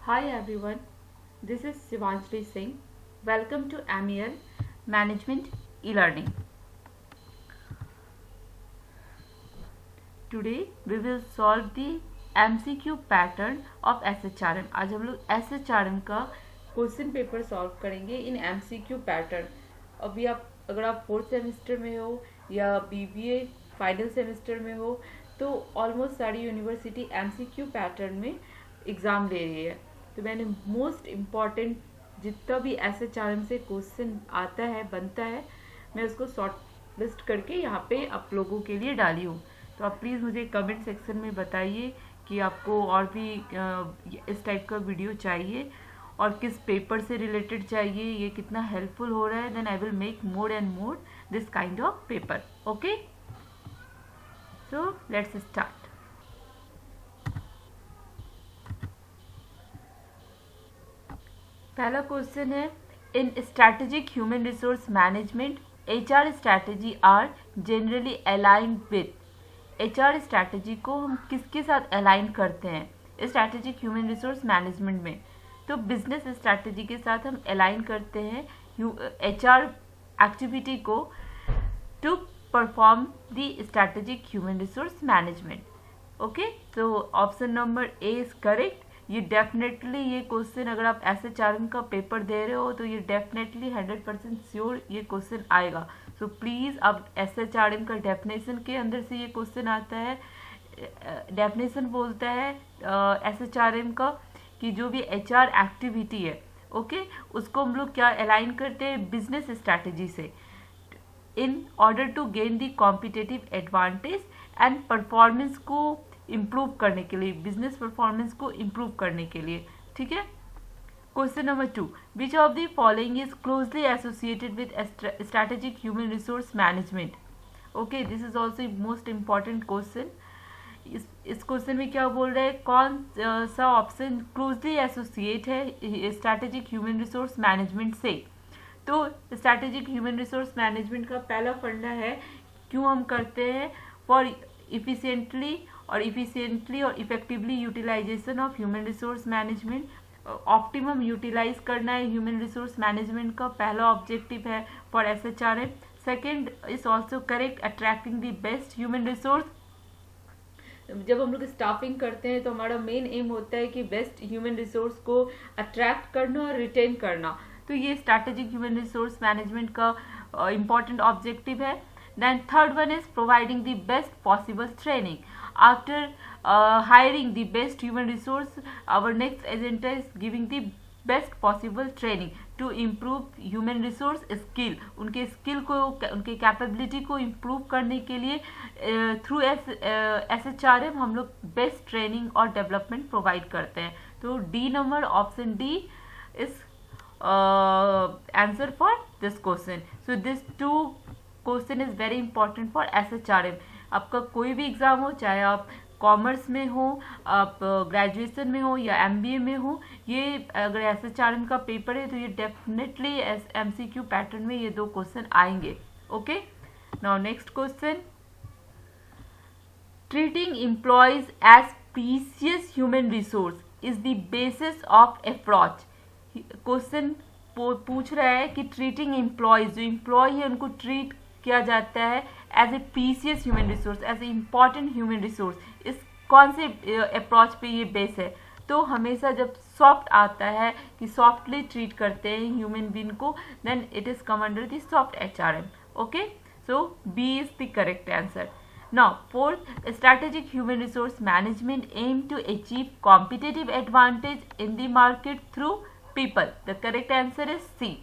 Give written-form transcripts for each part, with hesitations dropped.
Hi everyone, this is Shivanshri Singh. Welcome to MEL Management E-Learning. Today we will solve the MCQ pattern of SHRM. आज हम लोग SHRM का question paper solve करेंगे इन MCQ pattern. अभी अगर आप fourth semester में हो या BBA फाइनल सेमेस्टर में हो तो ऑलमोस्ट सारी यूनिवर्सिटी MCQ पैटर्न में एग्ज़ाम ले रही है. तो मैंने मोस्ट इम्पॉर्टेंट जितना भी SHRM से क्वेश्चन आता है बनता है मैं उसको शॉर्ट लिस्ट करके यहाँ पे आप लोगों के लिए डाली हूँ. तो आप प्लीज़ मुझे कमेंट सेक्शन में बताइए कि आपको और भी इस टाइप का वीडियो चाहिए और किस पेपर से रिलेटेड चाहिए, ये कितना हेल्पफुल हो रहा है. Then I will make more and more this kind of paper. Okay, so let's start. पहला क्वेश्चन है, in strategic human resource management HR strategy are generally aligned with. HR strategy को हम किसके साथ अलाइन करते हैं स्ट्रैटेजिक ह्यूमन रिसोर्स मैनेजमेंट में? तो बिजनेस स्ट्रैटेजी के साथ हम अलाइन करते हैं HR एक्टिविटी को to perform the strategic human resource management. Okay, तो option number A is correct. ये डेफिनेटली ये क्वेश्चन अगर आप SHRM का पेपर दे रहे हो तो ये डेफिनेटली 100% श्योर ये क्वेश्चन आएगा. सो प्लीज़ अब SHRM का डेफिनेशन के अंदर से ये क्वेश्चन आता है. डेफिनेशन बोलता है SHRM का कि जो भी HR एक्टिविटी है ओके उसको हम लोग क्या अलाइन करते हैं बिजनेस स्ट्रैटेजी से in order to gain the competitive advantage and performance को इम्प्रूव करने के लिए, बिजनेस परफॉर्मेंस को इम्प्रूव करने के लिए. ठीक है. Question number 2, which of the following is closely associated with strategic human resource management? Okay, this is also most important question. इस क्वेश्चन में क्या बोल रहे हैं, कौन सा ऑप्शन क्लोजली एसोसिएट है स्ट्रैटेजिक ह्यूमन रिसोर्स मैनेजमेंट से? तो स्ट्रैटेजिक ह्यूमन रिसोर्स मैनेजमेंट का पहला फंडा है क्यों हम करते हैं फॉर इफिशिएंटली और effectively utilization of human resource management. Optimum utilize करना है ह्यूमन रिसोर्स मैनेजमेंट का पहला ऑब्जेक्टिव है for SHRM. Second is also correct, attracting the best human resource. जब हम लोग स्टाफिंग करते हैं तो हमारा मेन एम होता है कि बेस्ट ह्यूमन रिसोर्स को अट्रैक्ट करना और रिटेन करना. तो ये स्ट्रैटेजिक ह्यूमन रिसोर्स मैनेजमेंट का इम्पॉर्टेंट ऑब्जेक्टिव है. Then third one is providing the best possible training. After hiring the best human resource, our next agenda is giving the best possible training to improve human resource skill. उनके skill को, उनके capability को improve करने के लिए through SHRM हम लोग best training और डेवलपमेंट प्रोवाइड करते हैं. तो D number option D is answer for this question. So this two question is very important for SHRM. आपका कोई भी एग्ज़ाम हो, चाहे आप कॉमर्स में हो, आप ग्रेजुएशन में हो या MBA में हो, ये अगर SHRM का पेपर है तो ये डेफिनेटली MCQ पैटर्न में ये दो क्वेश्चन आएंगे. Okay, now next question, treating employees as precious human resource is the basis of approach. Question पूछ रहा है कि ट्रीटिंग एम्प्लॉयज, जो एम्प्लॉय है उनको ट्रीट किया जाता है as a precious human resource, as a important human resource. इस कौन से अप्रोच पे ये बेस है? तो हमेशा जब सॉफ्ट आता है कि सॉफ्टली ट्रीट करते हैं ह्यूमन बीइंग को, then it is come under the soft HRM. Okay, so B is the correct answer. Now fourth, strategic human resource management aim to achieve competitive advantage in the market through people. The correct answer is C.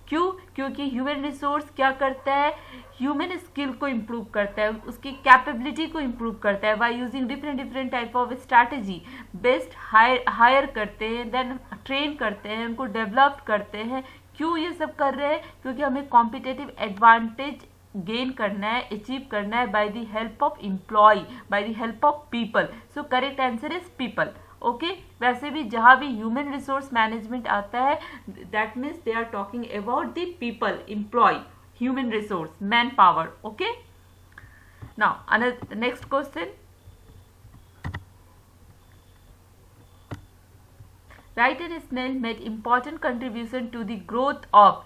क्यों? क्योंकि human resource क्या करता है, human skill को improve करता है, उसकी capability को इम्प्रूव करता है by using different type of strategy. Best hire करते हैं, देन ट्रेन करते हैं, उनको डेवलप करते हैं. क्यों ये सब कर रहे हैं? क्योंकि हमें कॉम्पिटिटिव एडवांटेज गेन करना है, अचीव करना है by the help of employ, by the help of people. So correct answer is people. Okay, वैसे भी जहाँ भी ह्यूमन रिसोर्स मैनेजमेंट आता है that means they are talking about the people, employ, human resource, man power. Okay, now next question, Wright and Snell made important contribution to the growth of,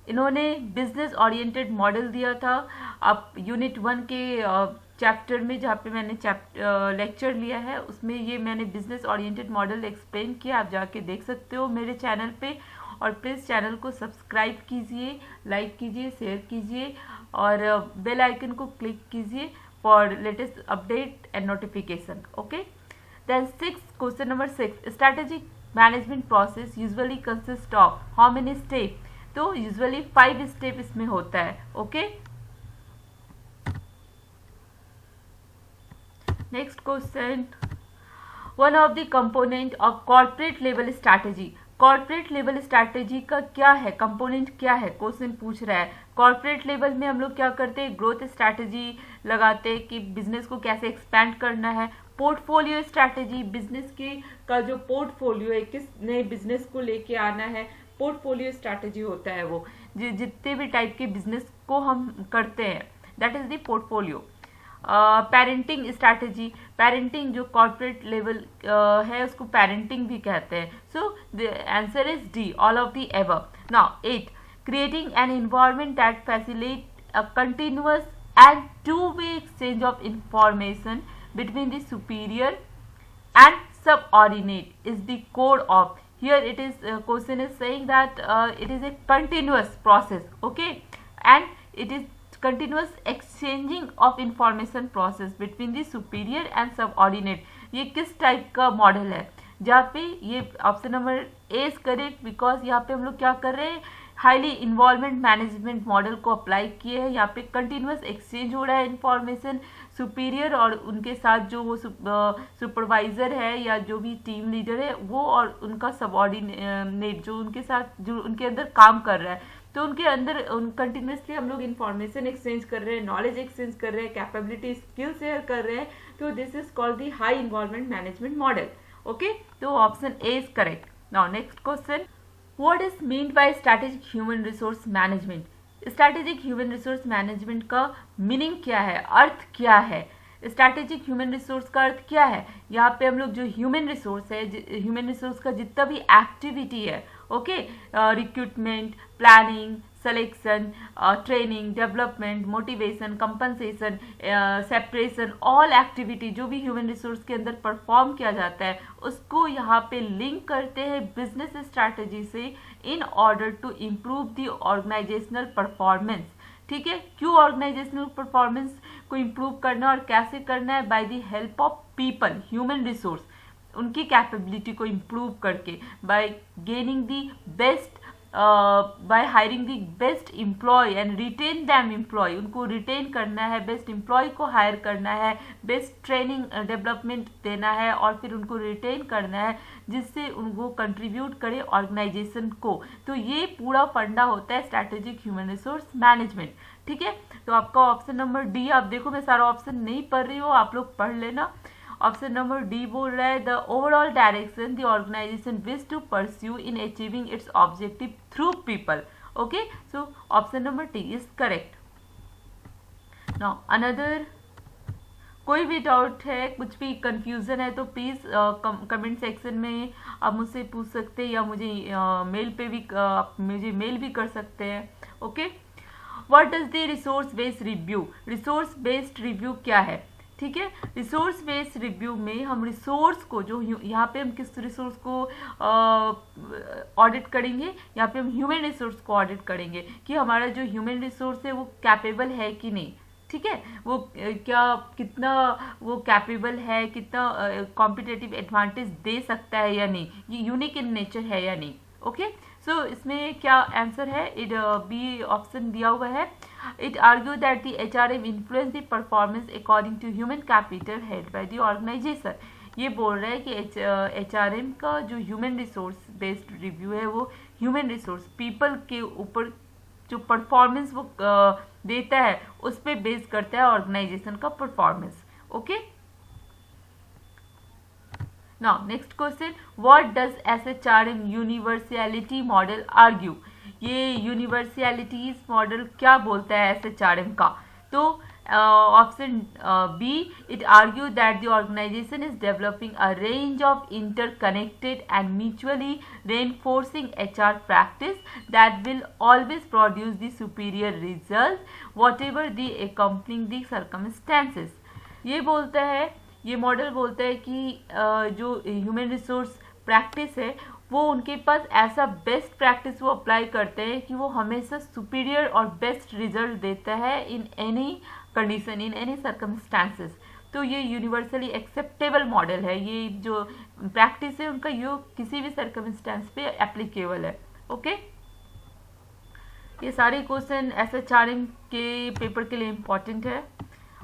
इन्होंने business oriented model दिया था। अब unit 1 के chapter में जहाँ पे मैंने lecture लिया है उसमें ये मैंने बिजनेस ओरिएंटेड मॉडल एक्सप्लेन किया, आप जाके देख सकते हो मेरे चैनल पे। और प्लीज़ चैनल को सब्सक्राइब कीजिए, लाइक कीजिए, शेयर कीजिए और बेल आइकन को क्लिक कीजिए for latest update and notification. Okay, then question number 6, strategic management process usually consist of how many step, तो यूजुअली 5 स्टेप इसमें होता है। Okay, next question, one of the component of corporate level strategy, corporate level strategy का क्या है, component क्या है, question पूछ रहा है। कॉर्पोरेट लेवल में हम लोग क्या करते हैं, ग्रोथ स्ट्रैटेजी लगाते हैं कि बिजनेस को कैसे एक्सपैंड करना है। पोर्टफोलियो स्ट्रैटेजी, बिजनेस के का जो पोर्टफोलियो है, किस नए बिजनेस को लेके आना है, पोर्टफोलियो स्ट्रैटेजी होता है वो, जितने भी टाइप के बिजनेस को हम करते हैं, that is the portfolio. Parenting strategy, parenting जो कॉर्पोरेट लेवल है उसको पेरेंटिंग भी कहते हैं। So the answer is D, all of the above. Now 8, creating an environment that facilitate a continuous and two-way exchange of information between the superior and subordinate is the core of, here it is question is saying that it is a continuous process, okay, and it is continuous exchanging of information process between the superior and subordinate। ये किस type का model है, जहाँ पे ये option number A is correct, because यहाँ पे हम लोग क्या कर रहे हैं, हाईली इन्वॉल्वमेंट मैनेजमेंट मॉडल को अप्लाई किए हैं। यहाँ पे कंटिन्यूस एक्सचेंज हो रहा है इंफॉर्मेशन, सुपीरियर और उनके साथ जो वो सुपरवाइजर है या जो भी टीम लीडर है वो और उनका सबऑर्डिनेट जो उनके साथ जो उनके अंदर काम कर रहा है, तो उनके अंदर कंटिन्यूसली हम लोग इंफॉर्मेशन एक्सचेंज कर रहे हैं, नॉलेज एक्सचेंज कर रहे हैं, कैपेबिलिटी स्किल शेयर कर रहे हैं, तो this is called the high involvement management model. Okay, तो option A is correct. Now next question, what is meant by strategic human resource management, strategic human resource management का meaning क्या है, अर्थ क्या है, स्ट्रैटेजिक ह्यूमन रिसोर्स का अर्थ क्या है। यहाँ पे हम लोग जो ह्यूमन रिसोर्स है, ह्यूमन रिसोर्स का जितना भी एक्टिविटी है, okay, recruitment, planning, selection, training, development, motivation, compensation, separation, all activity जो भी ह्यूमन रिसोर्स के अंदर परफॉर्म किया जाता है उसको यहाँ पे लिंक करते हैं बिजनेस स्ट्रैटेजी से in order to improve the organizational performance. ठीक है, क्यों ऑर्गेनाइजेशनल परफॉर्मेंस को इम्प्रूव करना और कैसे करना है, by the help of people, human resource, उनकी कैपेबिलिटी को इम्प्रूव करके, by gaining the best, by hiring the best employ and retain them employ, उनको रिटेन करना है, बेस्ट एम्प्लॉय को हायर करना है, बेस्ट ट्रेनिंग डेवलपमेंट देना है और फिर उनको रिटेन करना है जिससे उनको कंट्रीब्यूट करे ऑर्गेनाइजेशन को। तो ये पूरा फंडा होता है स्ट्रैटेजिक ह्यूमन रिसोर्स मैनेजमेंट। ठीक है, तो आपका ऑप्शन नंबर डी, आप देखो मैं सारा ऑप्शन नहीं पढ़ रही हूँ, आप लोग पढ़ लेना। ऑप्शन नंबर डी बोल रहा है the overall direction the organization wish to pursue in achieving its objective through people. Okay, so option number D is correct. Now another, कोई भी डाउट है, कुछ भी कंफ्यूजन है तो प्लीज कमेंट सेक्शन में आप मुझसे पूछ सकते हैं या मुझे मेल पे भी मुझे मेल भी कर सकते हैं। Okay, what does the resource based review, resource based review क्या है। ठीक है, रिसोर्स बेस्ड रिव्यू में हम रिसोर्स को जो यहाँ पे हम किस रिसोर्स को ऑडिट करेंगे, यहाँ पे हम ह्यूमन रिसोर्स को ऑडिट करेंगे कि हमारा जो ह्यूमन रिसोर्स है वो कैपेबल है कि नहीं। ठीक है, वो क्या कितना वो कैपेबल है, कितना कॉम्पिटिटिव एडवांटेज दे सकता है या नहीं, ये यूनिक इन नेचर है या नहीं। ओके, सो इसमें क्या आंसर है, इट बी ऑप्शन दिया हुआ है। It argue that the HRM influence the performance according to human capital held by the organization. ये बोल रहा है कि HRM का जो ह्यूमन रिसोर्स बेस्ड रिव्यू है वो ह्यूमन रिसोर्स पीपल के ऊपर जो परफॉर्मेंस वो देता है उस पर बेस करता है ऑर्गेनाइजेशन का performance. Okay, now next question, what does SHRM universality model argue, ये यूनिवर्सलिटीज मॉडल क्या बोलता है SHRM का। तो Option B, it argued that the organization is developing a range of interconnected and mutually reinforcing HR practice that will always produce the superior result whatever the accompanying the circumstances. ये बोलता है, ये model बोलता है कि जो human resource practice है वो उनके पास ऐसा बेस्ट प्रैक्टिस वो अप्लाई करते हैं कि वो हमेशा सुपीरियर और बेस्ट रिजल्ट देता है in any condition, in any circumstances. तो ये यूनिवर्सली एक्सेप्टेबल मॉडल है. ये जो प्रैक्टिस है उनका ये किसी भी सर्कमस्टांस पे एप्लीकेबल है. ओके, ये सारे क्वेश्चन SHRM के पेपर के लिए इम्पॉर्टेंट है.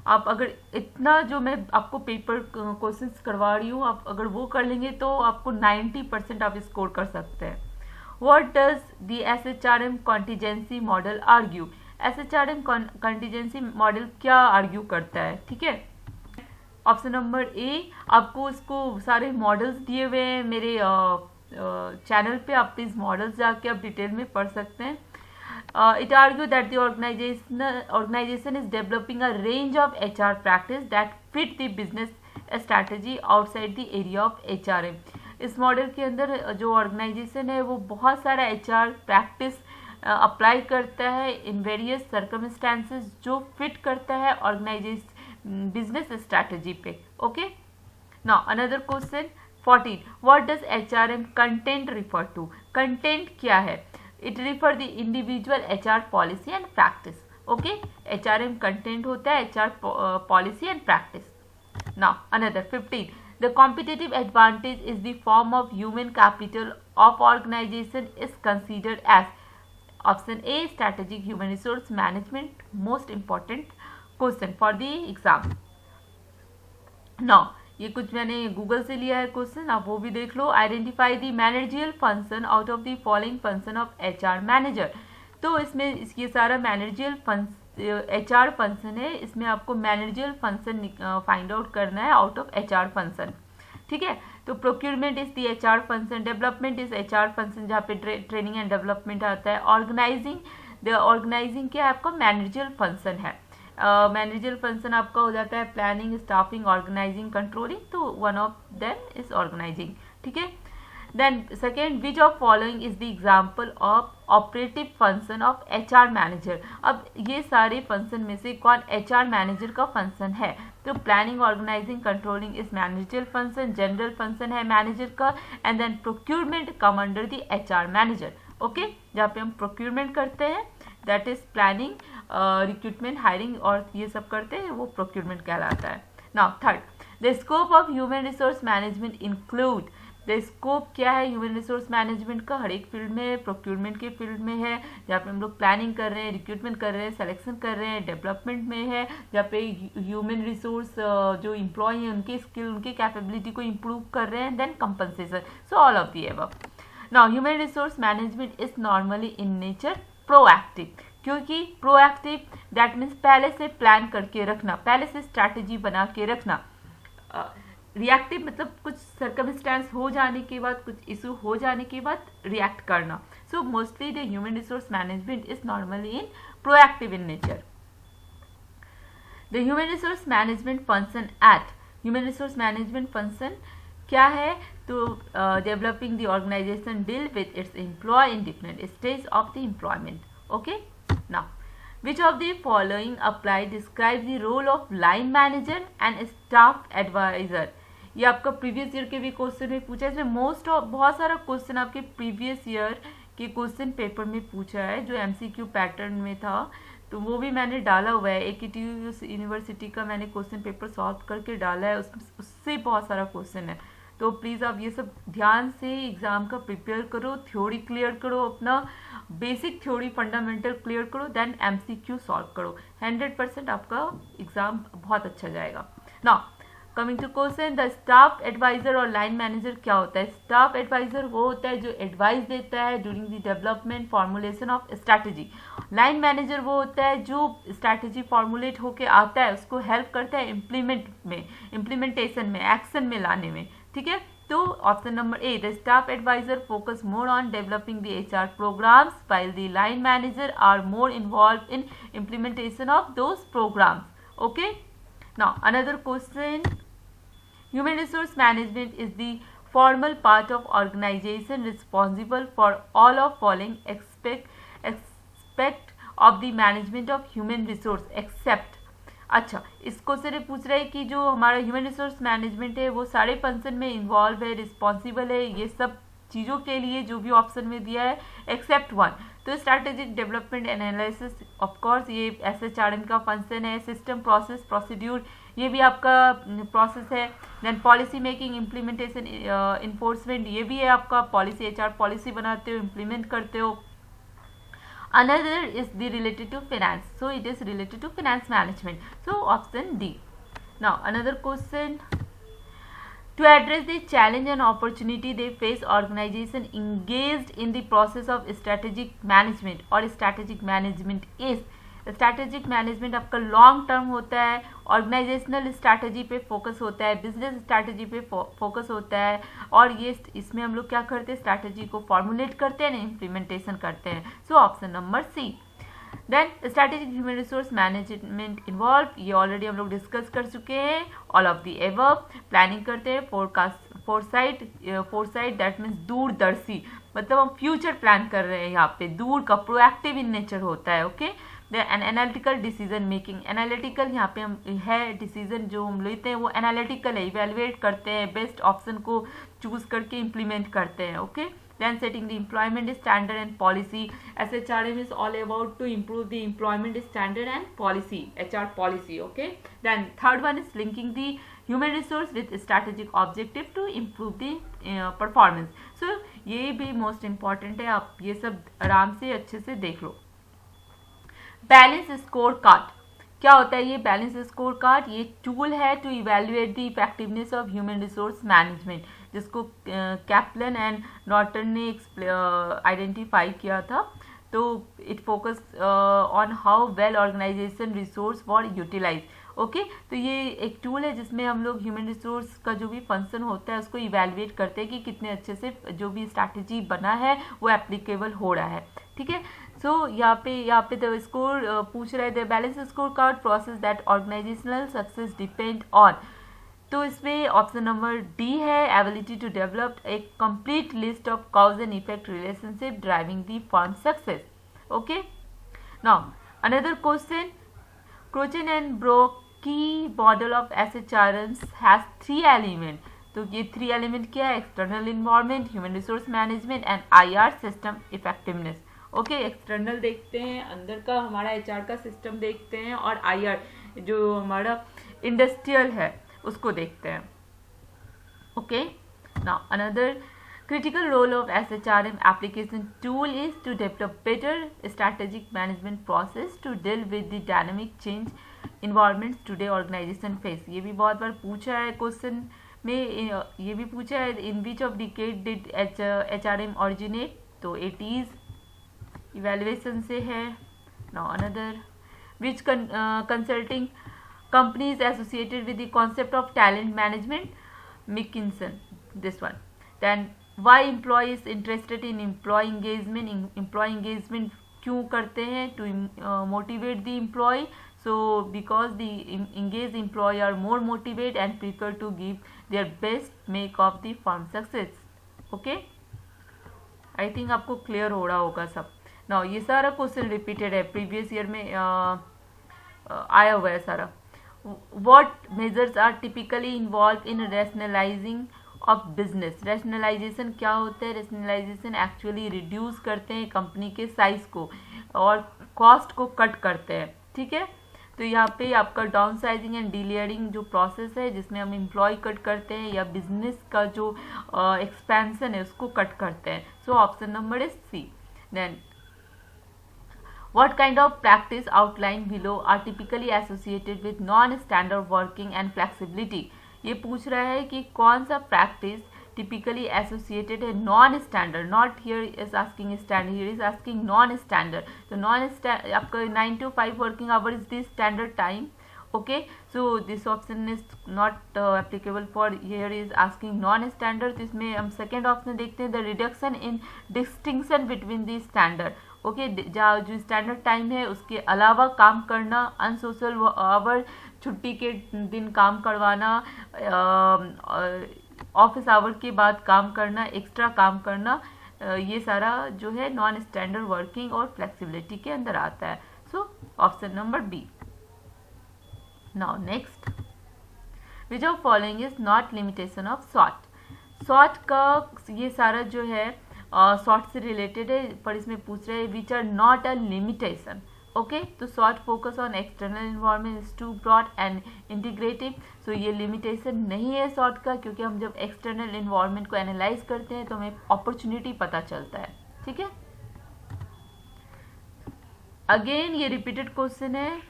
आप अगर इतना जो मैं आपको पेपर क्वेश्चंस करवा रही हूँ आप अगर वो कर लेंगे तो आपको 90% आप स्कोर कर सकते हैं. What does the SHRM contingency model argue? SHRM contingency model क्या आर्ग्यू करता है? ठीक है, ऑप्शन नंबर ए. आपको इसको सारे मॉडल्स दिए हुए हैं मेरे चैनल पे, आप प्लीज मॉडल्स जाके आप डिटेल में पढ़ सकते हैं. It argued that the organization is developing a range of HR practice that fit the business strategy outside the area of HRM. इस मॉडल के अंदर जो ऑर्गेनाइजेशन है वो बहुत सारा HR प्रैक्टिस अप्लाई करता है इन वेरियस सर्कमस्टांसेस जो फिट करता है ऑर्गेनाइजेशन बिजनेस स्ट्रैटेजी पे. Okay, now another question 14. What does HRM content refer to? Content क्या है? It refer the individual HR policy and practice. Okay, HRM content होता है HR policy and practice. Now another 15. The competitive advantage is the form of human capital of organization is considered as option A, strategic human resource management. Most important question for the exam. Now ये कुछ मैंने Google से लिया है question, आप वो भी देख लो. Identify the managerial function out of the following function of HR manager. तो इसमें ये सारा मैनेजरियल HR फंक्शन है, इसमें आपको मैनेजरियल फंक्शन फाइंड आउट करना है आउट ऑफ HR फंक्शन. ठीक है, तो procurement is the HR function, development is HR function जहाँ पे ट्रेनिंग एंड डेवलपमेंट आता है. ऑर्गेनाइजिंग क्या है आपका मैनेजरियल फंक्शन है. मैनेजरियल फंक्शन आपका हो जाता है प्लानिंग, स्टाफिंग, ऑर्गेनाइजिंग, कंट्रोलिंग. तो one of them is organizing. ठीक है, then second, which of following is the example of operative function of HR manager. अब ये सारे फंक्शन में से कौन HR मैनेजर का फंक्शन है? तो planning, organizing, controlling is managerial function, general function है मैनेजर का, and then procurement come under the HR manager. Okay, जहाँ पे हम प्रोक्यूरमेंट करते हैं that is planning, recruitment, hiring और ये सब करते हैं वो प्रोक्यूरमेंट कहलाता है. Now third, the scope of human resource management include. The scope क्या है ह्यूमन रिसोर्स मैनेजमेंट का? हर एक फील्ड में, प्रोक्यूरमेंट के फील्ड में है जहाँ पे हम लोग प्लानिंग कर रहे हैं, रिक्रूटमेंट कर रहे हैं, सिलेक्शन कर रहे हैं, डेवलपमेंट में है जहाँ पे ह्यूमन रिसोर्स जो इम्प्लॉय हैं उनके स्किल, उनके कैपेबिलिटी को इम्प्रूव कर रहे हैं, then compensation. So all of the above. Now human resource management is normally in nature proactive. क्योंकि प्रोएक्टिव दैट मीन्स पहले से प्लान करके रखना, पहले से स्ट्रैटेजी बना के रखना. रिएक्टिव मतलब कुछ सर्कमस्टेंस हो जाने के बाद, कुछ इशू हो जाने के बाद रिएक्ट करना. So mostly the human resource management is normally in proactive in nature. The human resource management function at. Human resource management function क्या है? तो developing the organization deal with its employ in different stage of the employment. Okay, now which of the following apply describe the role of line manager and staff advisor. ये आपका previous year के भी question में पूछा है. इसमें most of बहुत सारा क्वेश्चन आपके प्रीवियस ईयर के क्वेश्चन पेपर में पूछा है जो MCQ पैटर्न में था, तो वो भी मैंने डाला हुआ है. AKTU यूनिवर्सिटी का मैंने क्वेश्चन पेपर सॉल्व करके डाला है, उससे बहुत सारा क्वेश्चन है. तो प्लीज़ आप ये सब ध्यान से एग्ज़ाम का प्रिपेयर करो, थ्योरी क्लियर करो, अपना बेसिक थ्योरी फंडामेंटल क्लियर करो, देन MCQ सॉल्व करो. 100% आपका एग्ज़ाम बहुत अच्छा जाएगा. Now coming to question, the staff advisor और लाइन मैनेजर क्या होता है? स्टाफ एडवाइजर वो होता है जो एडवाइस देता है during the development formulation of strategy. Line manager वो होता है जो स्ट्रैटेजी फॉर्मुलेट होके आता है, उसको हेल्प करता है इम्प्लीमेंटेशन में, एक्शन में लाने में. ठीक है, तो option number A, the staff advisor focus more on developing the HR programs while the line manager are more involved in implementation of those programs. Okay, now another question. Human resource management is the formal part of organization responsible for all of following aspect of the management of human resource except. अच्छा, इसको सिर्फ पूछ रहे हैं कि जो हमारा human resource management है वो सारे फंक्शन में इन्वॉल्व है, रिस्पॉन्सिबल है ये सब चीज़ों के लिए जो भी ऑप्शन में दिया है एक्सेप्ट वन। तो strategic development analysis of course ये SHRM का फंक्शन है। सिस्टम प्रोसेस प्रोसीड्यूर ये भी आपका प्रोसेस है। Then policy making implementation enforcement ये भी है आपका पॉलिसी, HR पॉलिसी बनाते हो, इम्प्लीमेंट करते हो। Another is the related to finance, so it is related to finance management, so option D. Now another question. To address the challenge and opportunity they face, organization engaged in the process of strategic management और strategic management is, strategic management आपका long term होता है, organisational strategy पे focus होता है, business strategy पे focus होता है, और ये इसमें हम लोग क्या करते हैं, स्ट्रैटेजी को फॉर्मुलेट करते हैं, इम्प्लीमेंटेशन करते हैं। So option number C. Then strategic human resource management involve, ये ऑलरेडी हम लोग डिस्कस कर चुके हैं। All of the above, planning करते हैं, फोरसाइट दैट मीन्स दूरदर्शी, मतलब हम फ्यूचर प्लान कर रहे हैं, यहाँ पे दूर का प्रोएक्टिव इन नेचर होता है। Okay, analytical decision making, analytical यहाँ पे हम है, डिसीजन जो हम लेते हैं वो एनालिटिकल है, इवेलुएट करते हैं, बेस्ट ऑप्शन को चूज करके इम्प्लीमेंट करते हैं। Okay, then setting the employment standard and policy. SHRM is all about to improve the employment standard and policy, HR policy. Okay, then third one is linking the human resource with strategic objective to improve the performance. So ये भी most important है, आप ये सब आराम से अच्छे से देख लो। बैलेंस स्कोर कार्ड क्या होता है? ये बैलेंस स्कोर कार्ड ये टूल है to evaluate the effectiveness of human resource management, जिसको कैप्लन एंड नॉर्टन ने आइडेंटिफाई किया था। तो it focus on how well organisation resource for utilise. Okay, तो ये एक टूल है जिसमें हम लोग ह्यूमन रिसोर्स का जो भी फंक्शन होता है उसको इवेल्युएट करते हैं कि कितने अच्छे से जो भी स्ट्रैटेजी बना है वो एप्लीकेबल हो रहा है। ठीक है, सो यहाँ पे द स्कोर पूछ रहे थे, balance score card process that organisational success depend on. तो इसमें ऑप्शन नंबर डी है, ability to develop a complete list of cause and effect relationship driving the firm success. Okay, now another question, Crochan and Brockie model of SHRM has 3 element. तो ये 3 element क्या है? External environment, human resource management and IR system effectiveness. Okay, external देखते हैं, अंदर का हमारा HR का सिस्टम देखते हैं, और IR जो हमारा इंडस्ट्रियल है उसको देखते हैं। Okay, now another critical role of SHRM application tool is to develop better strategic management process to deal with the dynamic change environments today organization face। ये भी बहुत बार पूछा है क्वेश्चन में, ये भी पूछा है in which of decade did HRM originate। तो 80s इवेल्युएशन से है। Now another, which consulting companies associated with the concept of talent management, McKinsey, this one. Then why employee is interested in employee engagement, employee engagement क्यों करते हैं? To motivate the employee, so because the engaged employee are more motivated and prefer to give their best make of the firm success। Okay, I think आपको clear हो रहा होगा सब। Now ये सारा क्वेश्चन रिपीटेड है, प्रीवियस ईयर में आया हुआ है सारा। What measures are typically involve in rationalising of business. Rationalisation क्या होता है? रैशनलाइजेशन एक्चुअली रिड्यूस करते हैं कंपनी के साइज को और कॉस्ट को कट करते हैं। ठीक है, तो यहाँ पे आपका डाउन साइजिंग एंड डिलेयरिंग जो प्रोसेस है जिसमें हम एम्प्लॉय कट करते हैं या बिजनेस का जो एक्सपेंशन है उसको कट करते हैं। So option number is C. Then what kind of practice outlined below are typically associated with non-standard working and flexibility। ये पूछ रहा है कि कौन सा प्रैक्टिस typically associated है non standard, not here is asking standard, here is asking non standard. तो non आपका 9 to 5 working hour is the standard time. okay, so this option is not applicable for, here is asking non standard। तो इसमें हम second option देखते हैं, the reduction in distinction between the standard. Okay, जहाँ जो standard time है उसके अलावा काम करना, अनसोशल आवर, छुट्टी के दिन काम करवाना, ऑफिस आवर के बाद काम करना, एक्स्ट्रा काम करना, ये सारा जो है नॉन स्टैंडर्ड वर्किंग और फ्लेक्सिबिलिटी के अंदर आता है। So option number B. Now next, which of following is not limitation of sort. Sort का ये सारा जो है सॉर्ट से रिलेटेड है, पर इसमें पूछ रहे हैं which are not a limitation. Okay, तो sort focus on external environment is too broad and integrative. So ये लिमिटेशन नहीं है सॉर्ट का, क्योंकि हम जब एक्सटर्नल इन्वायरमेंट को एनालाइज करते हैं तो हमें अपॉर्चुनिटी पता चलता है। ठीक है, अगेन ये रिपीटेड क्वेश्चन है,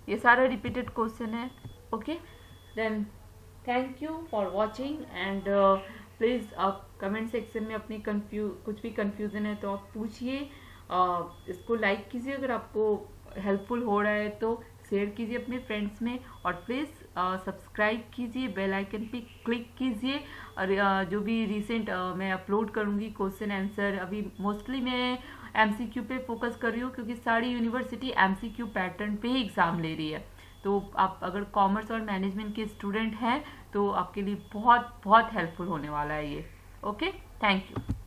ये सारा रिपीटेड क्वेश्चन है। Okay, then thank you for watching and please आप कमेंट सेक्शन में अपनी कुछ भी कंफ्यूजन है तो आप पूछिए। इसको लाइक कीजिए, अगर आपको हेल्पफुल हो रहा है तो शेयर कीजिए अपने फ्रेंड्स में, और प्लीज़ सब्सक्राइब कीजिए, बेल आइकन पे क्लिक कीजिए। और जो भी रिसेंट मैं अपलोड करूँगी क्वेश्चन आंसर, अभी मोस्टली मैं एमसीक्यू पे फोकस कर रही हूँ, क्योंकि सारी यूनिवर्सिटी एमसीक्यू पैटर्न पे ही एग्ज़ाम ले रही है। तो आप अगर कॉमर्स और मैनेजमेंट के स्टूडेंट हैं तो आपके लिए बहुत बहुत हेल्पफुल होने वाला है ये। Okay, thank you.